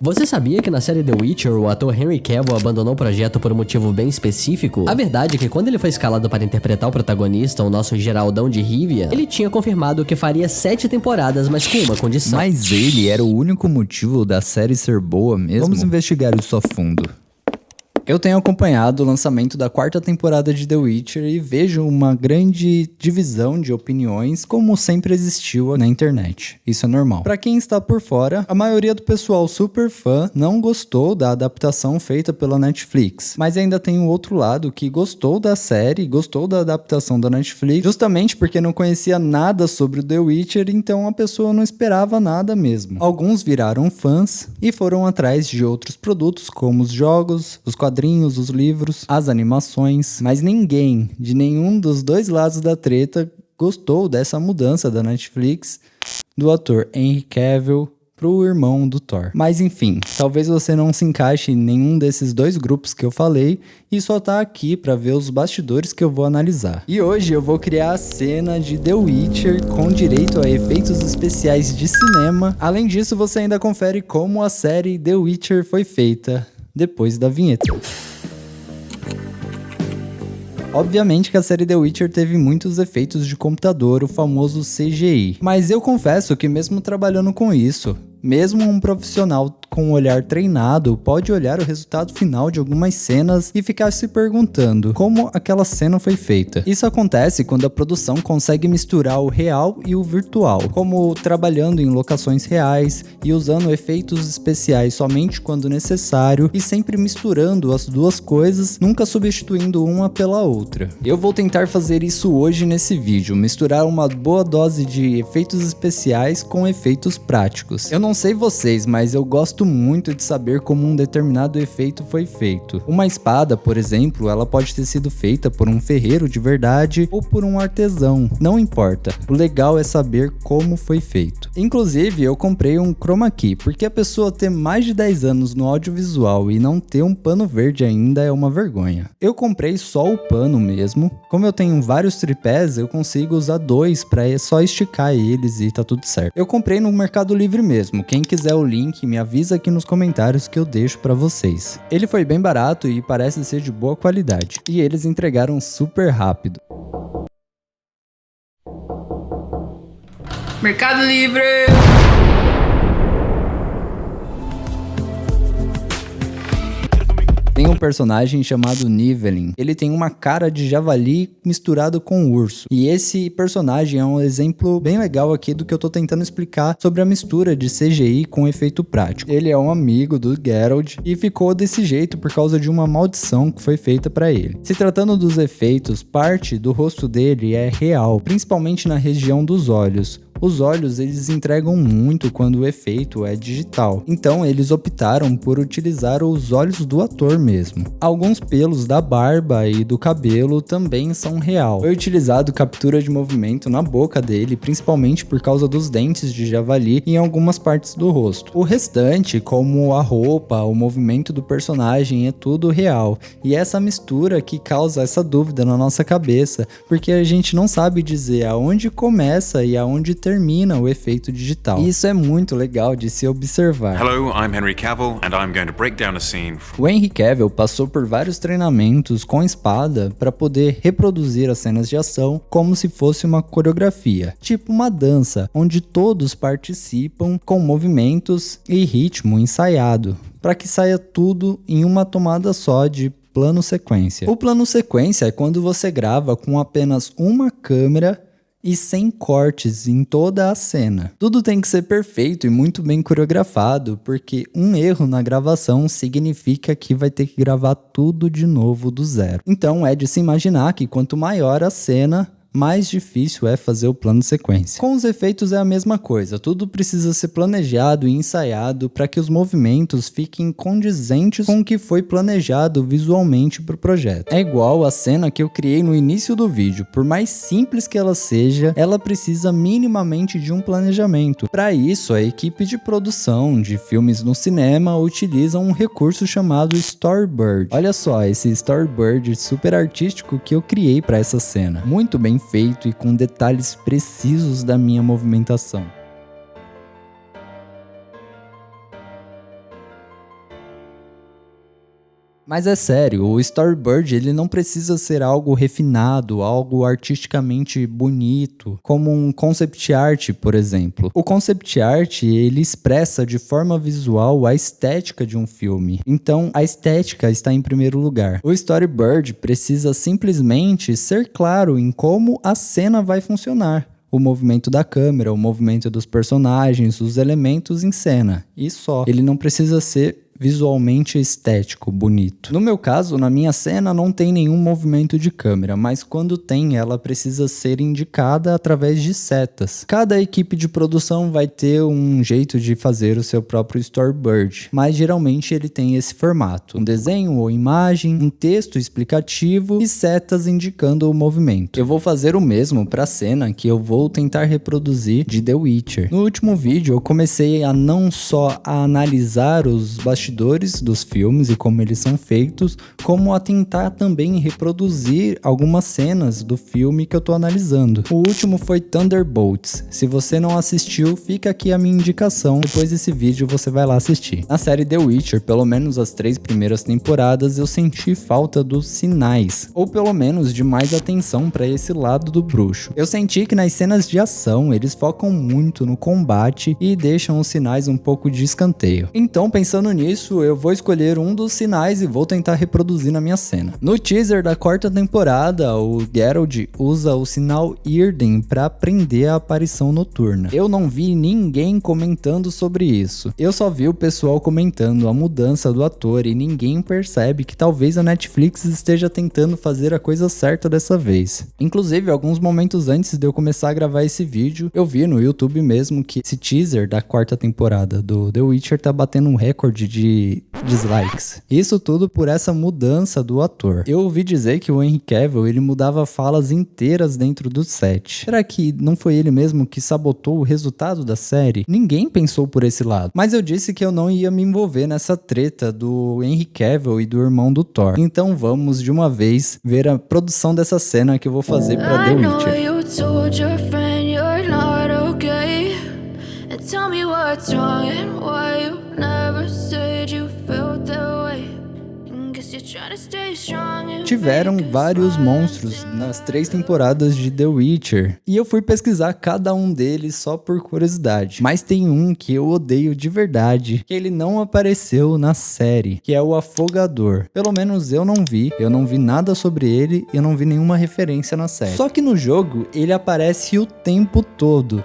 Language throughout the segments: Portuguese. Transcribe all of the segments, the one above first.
Você sabia que na série The Witcher o ator Henry Cavill abandonou o projeto por um motivo bem específico? A verdade é que quando ele foi escalado para interpretar o protagonista, o nosso Geraldão de Rivia, ele tinha confirmado que faria 7 temporadas, mas com uma condição. Mas ele era o único motivo da série ser boa mesmo? Vamos investigar isso a fundo. Eu tenho acompanhado o lançamento da 4ª temporada de The Witcher e vejo uma grande divisão de opiniões, como sempre existiu na internet. Isso é normal. Pra quem está por fora, a maioria do pessoal super fã não gostou da adaptação feita pela Netflix. Mas ainda tem o outro lado que gostou da série, gostou da adaptação da Netflix, justamente porque não conhecia nada sobre o The Witcher, então a pessoa não esperava nada mesmo. Alguns viraram fãs e foram atrás de outros produtos, como os jogos, os quadrinhos, os livros, as animações, mas ninguém de nenhum dos dois lados da treta gostou dessa mudança da Netflix do ator Henry Cavill pro irmão do Thor. Mas enfim, talvez você não se encaixe em nenhum desses dois grupos que eu falei e só tá aqui pra ver os bastidores que eu vou analisar. E hoje eu vou criar a cena de The Witcher com direito a efeitos especiais de cinema. Além disso, você ainda confere como a série The Witcher foi feita depois da vinheta. Obviamente que a série The Witcher teve muitos efeitos de computador, o famoso CGI. Mas eu confesso que mesmo trabalhando com isso, mesmo um profissional com um olhar treinado pode olhar o resultado final de algumas cenas e ficar se perguntando como aquela cena foi feita. Isso acontece quando a produção consegue misturar o real e o virtual, como trabalhando em locações reais e usando efeitos especiais somente quando necessário e sempre misturando as duas coisas, nunca substituindo uma pela outra. Eu vou tentar fazer isso hoje nesse vídeo, misturar uma boa dose de efeitos especiais com efeitos práticos. Eu não sei vocês, mas eu gosto muito de saber como um determinado efeito foi feito. Uma espada, por exemplo, ela pode ter sido feita por um ferreiro de verdade ou por um artesão, não importa. O legal é saber como foi feito. Inclusive, eu comprei um chroma key, porque a pessoa ter mais de 10 anos no audiovisual e não ter um pano verde ainda é uma vergonha. Eu comprei só o pano mesmo. Como eu tenho vários tripés, eu consigo usar 2 para só esticar eles e tá tudo certo. Eu comprei no Mercado Livre mesmo. Quem quiser o link, me avisa aqui nos comentários que eu deixo pra vocês. Ele foi bem barato e parece ser de boa qualidade. E eles entregaram super rápido. Mercado Livre! Tem um personagem chamado Nivellen. Ele tem uma cara de javali misturado com urso. E esse personagem é um exemplo bem legal aqui do que eu tô tentando explicar sobre a mistura de CGI com efeito prático. Ele é um amigo do Geralt e ficou desse jeito por causa de uma maldição que foi feita pra ele. Se tratando dos efeitos, parte do rosto dele é real, principalmente na região dos olhos. Os olhos, eles entregam muito quando o efeito é digital. Então, eles optaram por utilizar os olhos do ator mesmo. Alguns pelos da barba e do cabelo também são real. Foi utilizado captura de movimento na boca dele, principalmente por causa dos dentes de javali e em algumas partes do rosto. O restante, como a roupa, o movimento do personagem, é tudo real. E essa mistura que causa essa dúvida na nossa cabeça, porque a gente não sabe dizer aonde começa e aonde termina o efeito digital. E isso é muito legal de se observar. Hello, I'm Henry Cavill and I'm going to break down a scene. O Henry Cavill passou por vários treinamentos com espada para poder reproduzir as cenas de ação como se fosse uma coreografia, tipo uma dança, onde todos participam com movimentos e ritmo ensaiado, para que saia tudo em uma tomada só de plano sequência. O plano sequência é quando você grava com apenas uma câmera e sem cortes em toda a cena. Tudo tem que ser perfeito e muito bem coreografado, porque um erro na gravação significa que vai ter que gravar tudo de novo do zero. Então é de se imaginar que quanto maior a cena, mais difícil é fazer o plano de sequência. Com os efeitos é a mesma coisa, tudo precisa ser planejado e ensaiado para que os movimentos fiquem condizentes com o que foi planejado visualmente para o projeto. É igual a cena que eu criei no início do vídeo, por mais simples que ela seja, ela precisa minimamente de um planejamento. Para isso, a equipe de produção de filmes no cinema utiliza um recurso chamado storyboard. Olha só, esse storyboard super artístico que eu criei para essa cena. Muito bem feito e com detalhes precisos da minha movimentação. Mas é sério, o storyboard ele não precisa ser algo refinado, algo artisticamente bonito, como um concept art, por exemplo. O concept art, ele expressa de forma visual a estética de um filme. Então, a estética está em primeiro lugar. O storyboard precisa simplesmente ser claro em como a cena vai funcionar. O movimento da câmera, o movimento dos personagens, os elementos em cena. E só. Ele não precisa ser visualmente estético, bonito. No meu caso, na minha cena não tem nenhum movimento de câmera, mas quando tem, ela precisa ser indicada através de setas. Cada equipe de produção vai ter um jeito de fazer o seu próprio storyboard, mas geralmente ele tem esse formato: um desenho ou imagem, um texto explicativo e setas indicando o movimento. Eu vou fazer o mesmo para a cena que eu vou tentar reproduzir de The Witcher. No último vídeo eu comecei a não só a analisar os bastidores dos filmes e como eles são feitos, como a tentar também reproduzir algumas cenas do filme que eu tô analisando. O último foi Thunderbolts. Se você não assistiu, fica aqui a minha indicação. Depois desse vídeo você vai lá assistir. Na série The Witcher, pelo menos as 3 primeiras temporadas, eu senti falta dos sinais, ou pelo menos de mais atenção para esse lado do bruxo. Eu senti que nas cenas de ação eles focam muito no combate e deixam os sinais um pouco de escanteio. Então, pensando nisso, eu vou escolher um dos sinais e vou tentar reproduzir na minha cena. No teaser da 4ª temporada, o Geralt usa o sinal Irden para prender a aparição noturna. Eu não vi ninguém comentando sobre isso. Eu só vi o pessoal comentando a mudança do ator e ninguém percebe que talvez a Netflix esteja tentando fazer a coisa certa dessa vez. Inclusive, alguns momentos antes de eu começar a gravar esse vídeo, eu vi no YouTube mesmo que esse teaser da 4ª temporada do The Witcher tá batendo um recorde de dislikes. Isso tudo por essa mudança do ator. Eu ouvi dizer que o Henry Cavill, ele mudava falas inteiras dentro do set. Será que não foi ele mesmo que sabotou o resultado da série? Ninguém pensou por esse lado. Mas eu disse que eu não ia me envolver nessa treta do Henry Cavill e do irmão do Thor. Então vamos de uma vez ver a produção dessa cena que eu vou fazer pra The Witcher. Tiveram vários monstros nas 3 temporadas de The Witcher, e eu fui pesquisar cada um deles só por curiosidade. Mas tem um que eu odeio de verdade, que ele não apareceu na série, que é o Afogador. Pelo menos eu não vi nada sobre ele e eu não vi nenhuma referência na série. Só que no jogo ele aparece o tempo todo.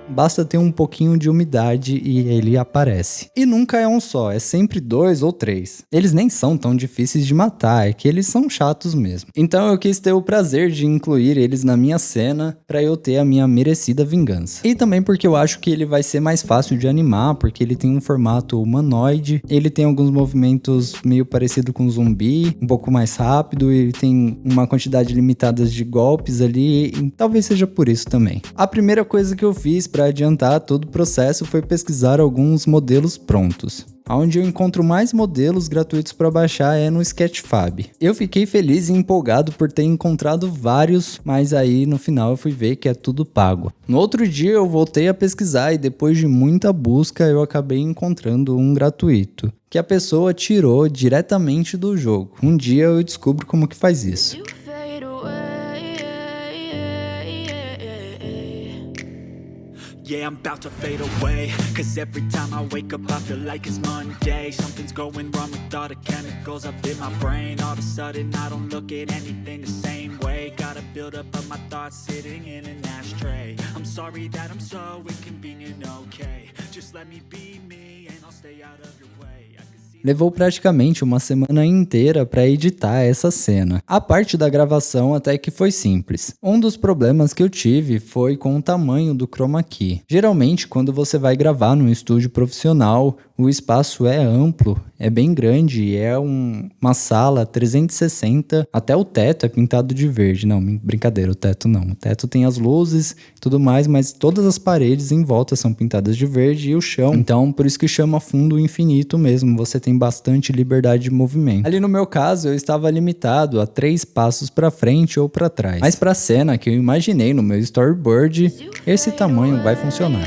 Basta ter um pouquinho de umidade e ele aparece. E nunca é um só, é sempre 2 ou 3. Eles nem são tão difíceis de matar, é que eles são chatos mesmo. Então eu quis ter o prazer de incluir eles na minha cena pra eu ter a minha merecida vingança. E também porque eu acho que ele vai ser mais fácil de animar, porque ele tem um formato humanoide, ele tem alguns movimentos meio parecido com zumbi, um pouco mais rápido, ele tem uma quantidade limitada de golpes ali, e talvez seja por isso também. A primeira coisa que eu fiz para adiantar todo o processo foi pesquisar alguns modelos prontos. Onde eu encontro mais modelos gratuitos para baixar é no Sketchfab. Eu fiquei feliz e empolgado por ter encontrado vários, mas aí no final eu fui ver que é tudo pago. No outro dia eu voltei a pesquisar e depois de muita busca eu acabei encontrando um gratuito, que a pessoa tirou diretamente do jogo. Um dia eu descubro como que faz isso. Yeah, I'm about to fade away, cause every time I wake up I feel like it's Monday. Something's going wrong with all the chemicals up in my brain. All of a sudden I don't look at anything the same way. Got a build up of my thoughts sitting in an ashtray. I'm sorry that I'm so inconvenient, okay. Just let me be me and I'll stay out of your way. Levou praticamente uma semana inteira para editar essa cena. A parte da gravação até que foi simples. Um dos problemas que eu tive foi com o tamanho do chroma key. Geralmente, quando você vai gravar num estúdio profissional, o espaço é amplo, é bem grande, é uma sala 360, até o teto é pintado de verde. Não, brincadeira, o teto não. O teto tem as luzes e tudo mais, mas todas as paredes em volta são pintadas de verde e o chão. Então, por isso que chama fundo infinito mesmo, você tem bastante liberdade de movimento. Ali no meu caso, eu estava limitado a 3 passos para frente ou para trás. Mas para a cena que eu imaginei no meu storyboard, esse tamanho vai funcionar.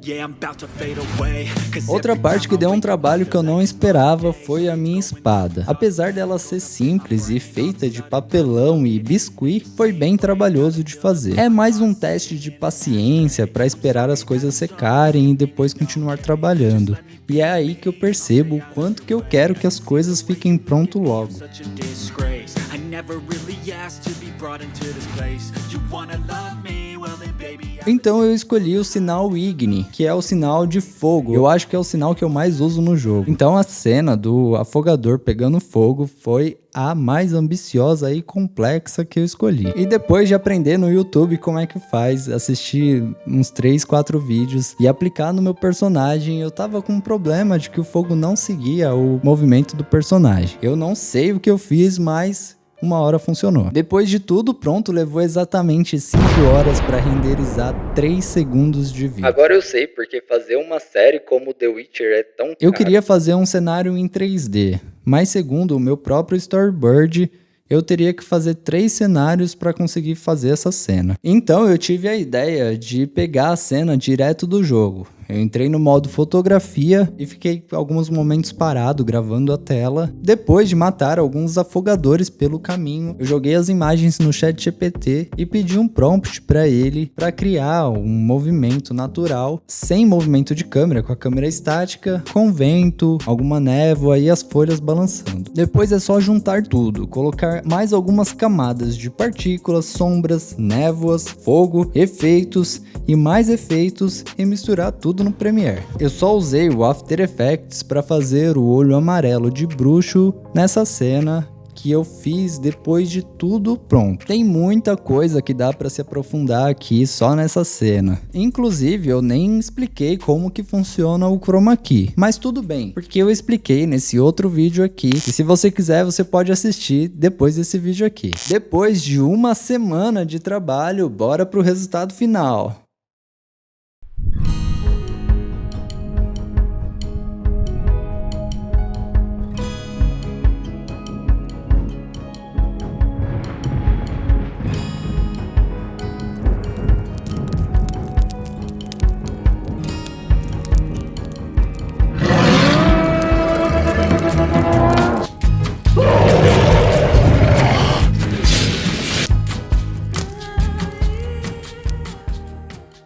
Yeah, I'm about to fade away. 'Cause Outra every parte time que I deu um wake up, trabalho I que eu feel não like it's esperava Monday. foi a minha espada. Apesar dela ser simples e feita de papelão e biscuit, foi bem trabalhoso de fazer. É mais um teste de paciência para esperar as coisas secarem e depois continuar trabalhando. E é aí que eu percebo o quanto que eu quero que as coisas fiquem pronto logo. Such a disgrace. I never really asked to be brought into this place. You wanna love me? Well then baby, Então eu escolhi o sinal Igni, que é o sinal de fogo. Eu acho que é o sinal que eu mais uso no jogo. Então a cena do afogador pegando fogo foi a mais ambiciosa e complexa que eu escolhi. E depois de aprender no YouTube como é que faz, assistir uns 3, 4 vídeos e aplicar no meu personagem, eu tava com um problema de que o fogo não seguia o movimento do personagem. Eu não sei o que eu fiz, mas uma hora funcionou. Depois de tudo pronto, levou exatamente 5 horas para renderizar 3 segundos de vídeo. Agora eu sei porque fazer uma série como The Witcher é tão caro. Eu queria fazer um cenário em 3D, mas segundo o meu próprio storyboard, eu teria que fazer 3 cenários para conseguir fazer essa cena. Então eu tive a ideia de pegar a cena direto do jogo. Eu entrei no modo fotografia e fiquei alguns momentos parado gravando a tela. Depois de matar alguns afogadores pelo caminho, eu joguei as imagens no ChatGPT e pedi um prompt para ele para criar um movimento natural, sem movimento de câmera, com a câmera estática, com vento, alguma névoa e as folhas balançando. Depois é só juntar tudo, colocar mais algumas camadas de partículas, sombras, névoas, fogo, efeitos e mais efeitos e misturar tudo no Premiere. Eu só usei o After Effects para fazer o olho amarelo de bruxo nessa cena que eu fiz depois de tudo pronto. Tem muita coisa que dá para se aprofundar aqui só nessa cena. Inclusive, eu nem expliquei como que funciona o Chroma Key. Mas tudo bem, porque eu expliquei nesse outro vídeo aqui. E se você quiser, você pode assistir depois desse vídeo aqui. Depois de uma semana de trabalho, bora pro resultado final.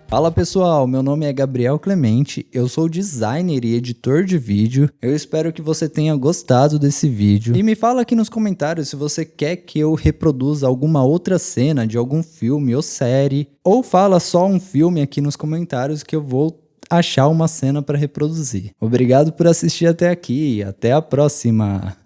Fala pessoal, meu nome é Gabriel Clemente, eu sou designer e editor de vídeo. Eu espero que você tenha gostado desse vídeo. E me fala aqui nos comentários se você quer que eu reproduza alguma outra cena de algum filme ou série. Ou fala só um filme aqui nos comentários que eu vou achar uma cena para reproduzir. Obrigado por assistir até aqui e até a próxima!